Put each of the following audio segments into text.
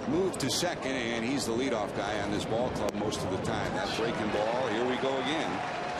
moved to second, and he's the leadoff guy on this ball club most of the time. That breaking ball, here we go again.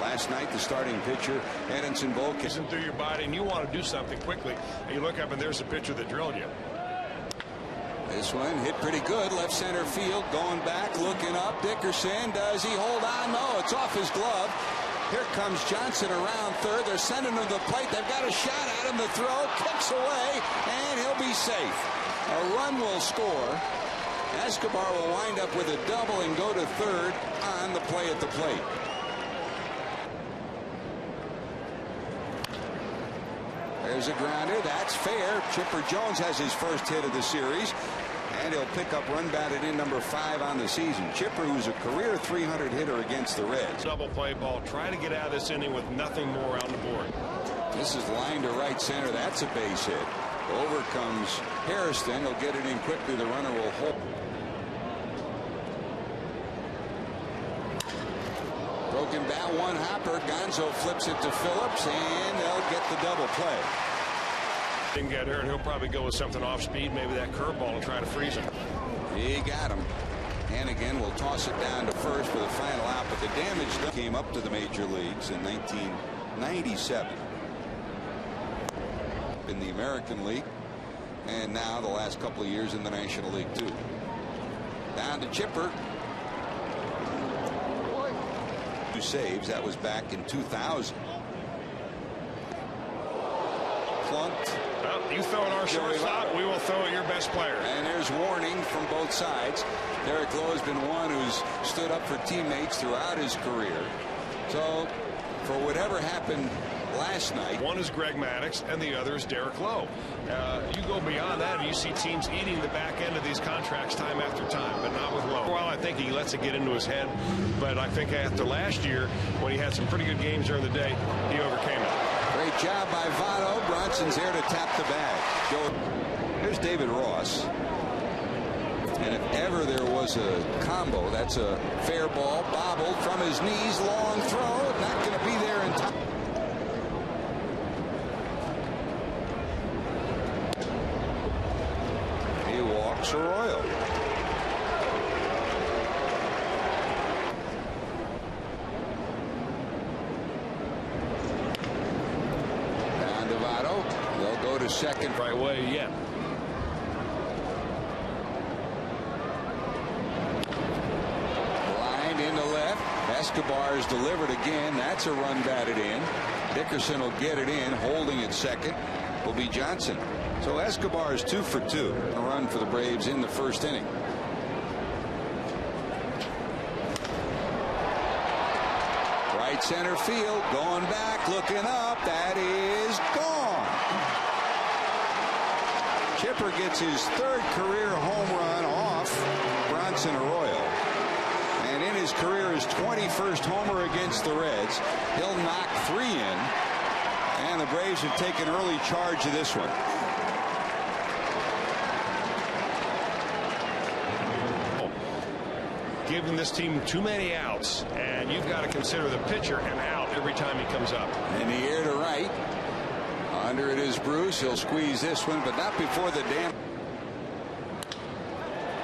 Last night, the starting pitcher, Edinson Volquez. Isn't through your body, and you want to do something quickly. And you look up, and there's the pitcher that drilled you. This one hit pretty good, left center field, going back, looking up. Dickerson, does he hold on? No, it's off his glove. Here comes Johnson around third. They're sending him to the plate. They've got a shot at him. The throw kicks away, and he'll be safe. A run will score. Escobar will wind up with a double and go to third on the play at the plate. There's a grounder. That's fair. Chipper Jones has his first hit of the series, and he'll pick up run batted in number 5 on the season. Chipper, who's a career 300 hitter against the Reds. Double play ball. Try to get out of this inning with nothing more on the board. This is line to right center. That's a base hit. Over comes Harrison. He'll get it in quickly. The runner will hold. Broken bat, one hopper. Gonzo flips it to Phillips, and they'll get the double play. Didn't get hurt. He'll probably go with something off speed, maybe that curveball, and try to freeze him. He got him. Hannigan will toss it down to first for the final out, but the damage came up to the major leagues in 1997. In the American League, and now the last couple of years in the National League too. Down to Chipper. 2 saves. That was back in 2000. Plunked. Well, you throw at our shortstop, we will throw at your best player. And there's warning from both sides. Derek Lowe has been one who's stood up for teammates throughout his career. So, for whatever happened last night. One is Greg Maddux, and the other is Derek Lowe. You go beyond that, and you see teams eating the back end of these contracts time after time, but not with Lowe. Well, I think he lets it get into his head, but I think after last year, when he had some pretty good games during the day, he overcame it. Great job by Votto. Bronson's there to tap the bag. Here's David Ross. And if ever there was a combo, that's a fair ball, bobbled from his knees, long throw, not going to be there in time. He walks Arroyo. Down to Votto. They'll go to second. Right way yet. Lined into left. Escobar is delivered again. That's a run batted in. Dickerson will get it in. Holding at second will be Johnson. So Escobar is 2 for 2. A run for the Braves in the first inning. Right center field, going back, looking up. That is gone. Chipper gets his 3rd career home run off Bronson Arroyo. And in his career, his 21st homer against the Reds. He'll knock 3 in. And the Braves have taken early charge of this one. Giving this team too many outs, and you've got to consider the pitcher an out every time he comes up. In the air to right. Under it is Bruce. He'll squeeze this one, but not before the damn.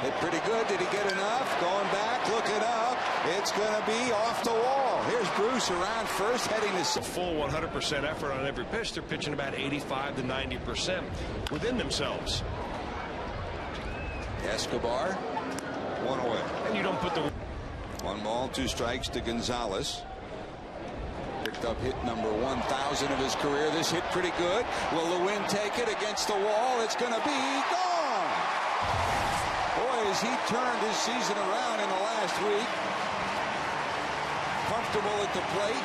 Hit pretty good. Did he get enough? Going back, looking up. It's going to be off the wall. Here's Bruce around first, heading to full 100% effort on every pitch. They're pitching about 85 to 90% within themselves. Escobar, 1 away. And you don't put the 1 ball, 2 strikes to Gonzalez. Picked up hit number 1,000 of his career. This hit pretty good. Will the wind take it against the wall? It's going to be gone. Boy, has he turned his season around in the last week. Comfortable at the plate.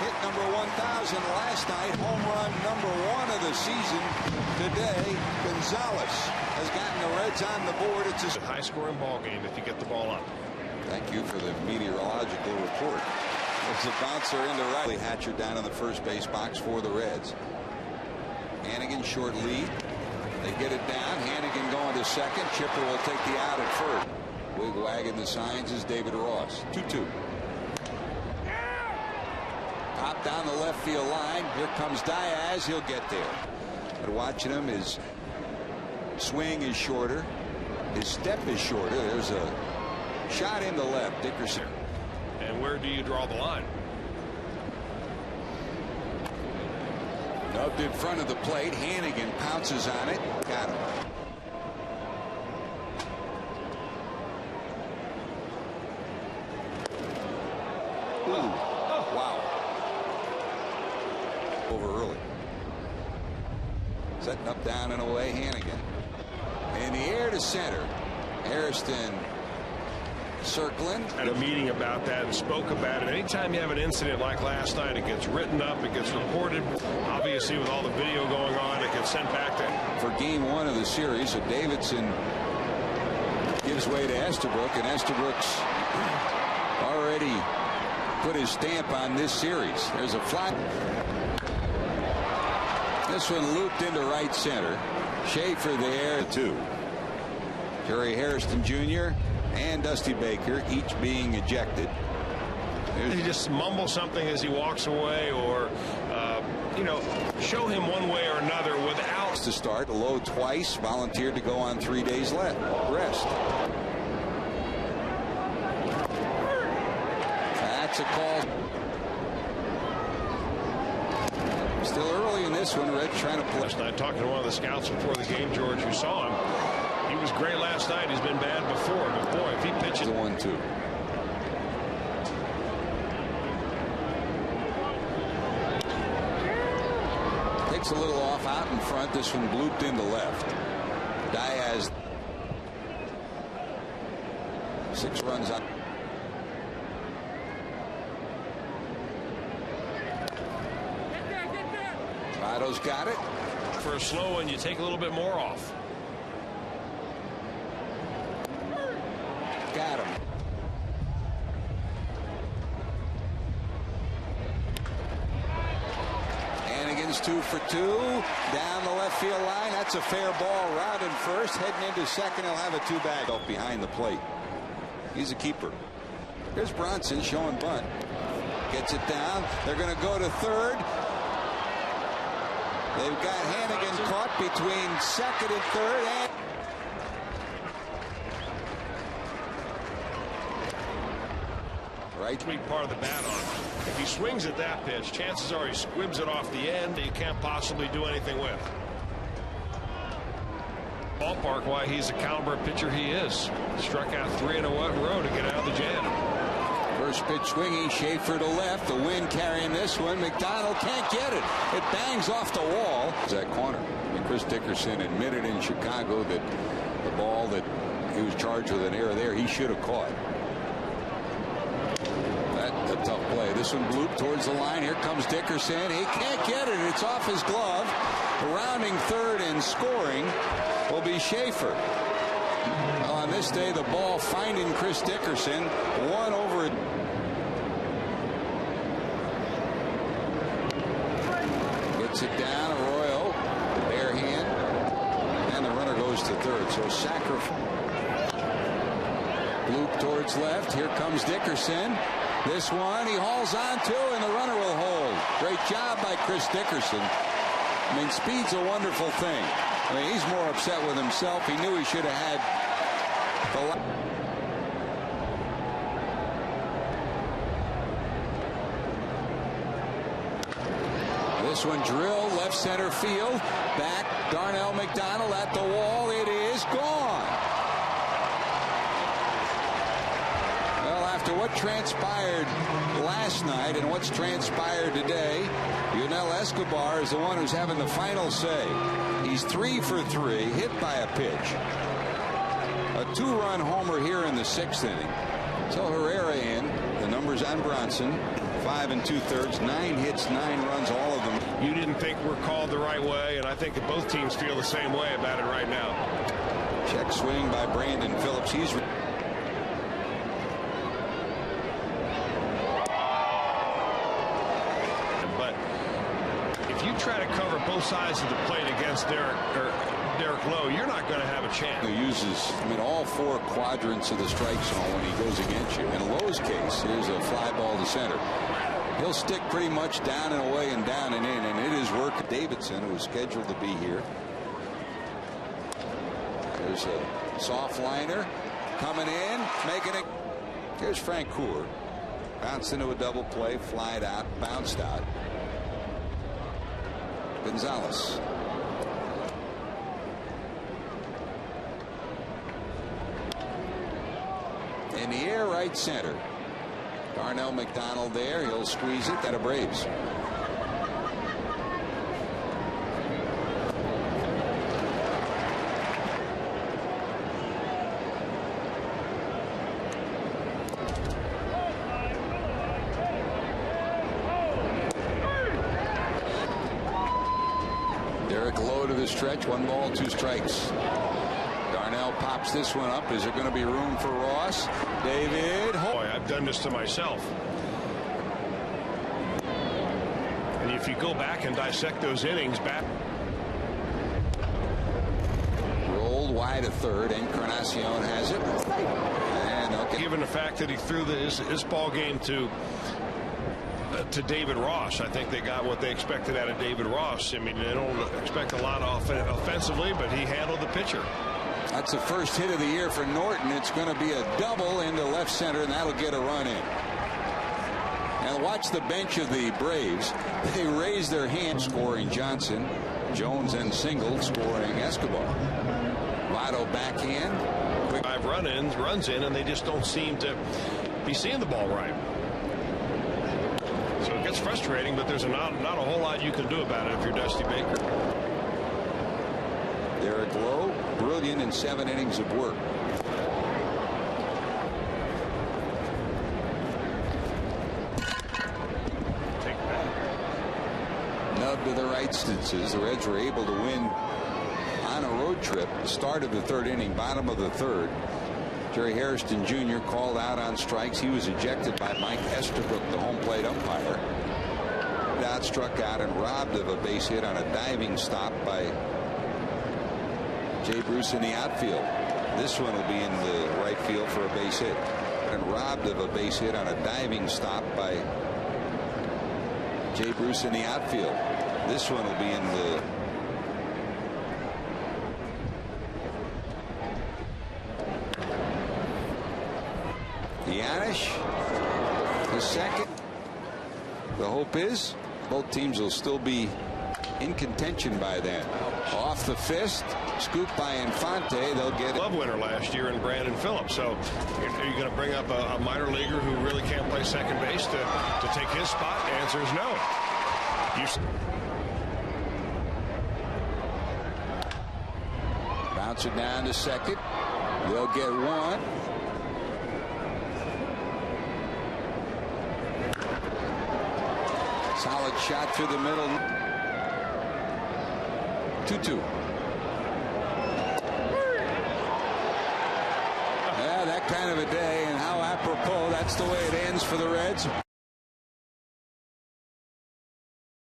Hit number 1,000 last night. Home run number 1 of the season today. Gonzalez has gotten the Reds on the board. It's a high-scoring ball game if you get the ball up. Thank you for the meteorological report. There's a bouncer into right. Hatcher down in the first base box for the Reds. Hannigan short lead. They get it down. Hannigan going to second. Chipper will take the out at first. Wig wagging the signs is David Ross. 2-2. Pop down the left field line. Here comes Diaz. He'll get there. But watching him, his swing is shorter. His step is shorter. There's a shot in the left. Dickerson. And where do you draw the line? Up in front of the plate. Hannigan pounces on it. Got him. Ooh. Wow. Over early. Setting up, down, and away. Hannigan. In the air to center. Hairston circling. Had a meeting about that and spoke about it. Anytime you have an incident like last night, it gets written up, it gets reported. Obviously, with all the video going on, it gets sent back to. For game 1 of the series, so Davidson gives way to Estabrook, and Estabrook's already put his stamp on this series. There's a fly. This one looped into right center. Schaefer there, 2. Jerry Hairston Jr. and Dusty Baker each being ejected. He just mumble something as he walks away, or show him one way or another without. To start, Lowe twice volunteered to go on 3 days rest. That's a call. Still early in this one. Red trying to play. Last night, talking to one of the scouts before the game, George, who saw him. He was great last night. He's been bad before, but boy, if he pitches. The 1-2. Takes a little off out in front. This one blooped into left. Diaz. 6 runs on. Votto's got it. For a slow one, you take a little bit more off. Got him. Hannigan's 2 for 2 down the left field line. That's a fair ball. Rounding first, heading into second. He'll have a 2-bag up behind the plate. He's a keeper. Here's Bronson showing bunt. Gets it down. They're going to go to third. They've got Hannigan caught between second and third. And right. Sweet part of the bat on. If he swings at that pitch, chances are he squibs it off the end that you can't possibly do anything with. Ballpark, why he's the caliber of pitcher he is. Struck out 3 in a row to get out of the jam. First pitch swinging, Schaefer to left. The wind carrying this one. McDonald can't get it. It bangs off the wall. That corner. And Chris Dickerson admitted in Chicago that the ball that he was charged with an error there, he should have caught. That's a tough play. This one blooped towards the line. Here comes Dickerson. He can't get it. It's off his glove. Rounding third and scoring will be Schaefer. On this day, the ball finding Chris Dickerson. 1 over. Gets it down. Arroyo, bare hand, and the runner goes to third. So sacrifice. Loop towards left. Here comes Dickerson. This one he hauls on to, and the runner will hold. Great job by Chris Dickerson. I mean, speed's a wonderful thing. I mean, he's more upset with himself. He knew he should have had the. This one drilled left center field. Back, Darnell McDonald at the wall. It is gone. Well, after what transpired last night and what's transpired today, Yunel Escobar is the one who's having the final say. He's 3 for 3, hit by a pitch. A 2-run homer here in the 6th inning. So Herrera in. The numbers on Bronson. 5 2/3, 9 hits, 9 runs, all of them. You didn't think we're called the right way, and I think that both teams feel the same way about it right now. Check swing by Brandon Phillips. He's. But if you try to cover both sides of the plate against Derek Lowe, you're not going to have a chance. He uses, all 4 quadrants of the strike zone when he goes against you. In Lowe's case, here's a fly ball to center. He'll stick pretty much down and away and down and in, and it is work. Davidson, who is scheduled to be here. There's a soft liner coming in, making it. Here's Frank Coeur. Bounced into a double play, flied out, bounced out. Gonzalez. In the air, right center. Darnell McDonald there. He'll squeeze it. That a Braves. Derek Lowe to the stretch. 1 ball, 2 strikes. Darnell pops this one up. Is there going to be room for Ross? David. Boy, I've done this to myself. And if you go back and dissect those innings back. Rolled wide to third. Encarnacion has it. And okay. Given the fact that he threw his ball game to David Ross, I think they got what they expected out of David Ross. I mean, they don't expect a lot offensively, but he handled the pitcher. That's the first hit of the year for Norton. It's going to be a double into left center, and that'll get a run in. And watch the bench of the Braves. They raise their hand, scoring Johnson. Jones and single, scoring Escobar. Votto backhand. Quick 5 runs in, and they just don't seem to be seeing the ball right. So it gets frustrating, but there's not a whole lot you can do about it if you're Dusty Baker. Derek Lowe, brilliant in 7 innings of work. Take that. Nub to the right instances. The Reds were able to win on a road trip. The start of the 3rd inning, bottom of the 3rd. Jerry Hairston Jr. called out on strikes. He was ejected by Mike Estabrook, the home plate umpire. Dot struck out and robbed of a base hit on a diving stop by Jay Bruce in the outfield. This one will be in the right field for a base hit. And robbed of a base hit on a diving stop by Jay Bruce in the outfield. This one will be in the Yanish, the second. The hope is both teams will still be in contention by then. Off the fist, scoop by Infante. They'll get it. Glove winner last year in Brandon Phillips. So are you going to bring up a minor leaguer who really can't play second base to take his spot? The answer is no. Bounce it down to second. They'll get one. Solid shot through the middle. 2-2. Yeah, that kind of a day, and how apropos. That's the way it ends for the Reds.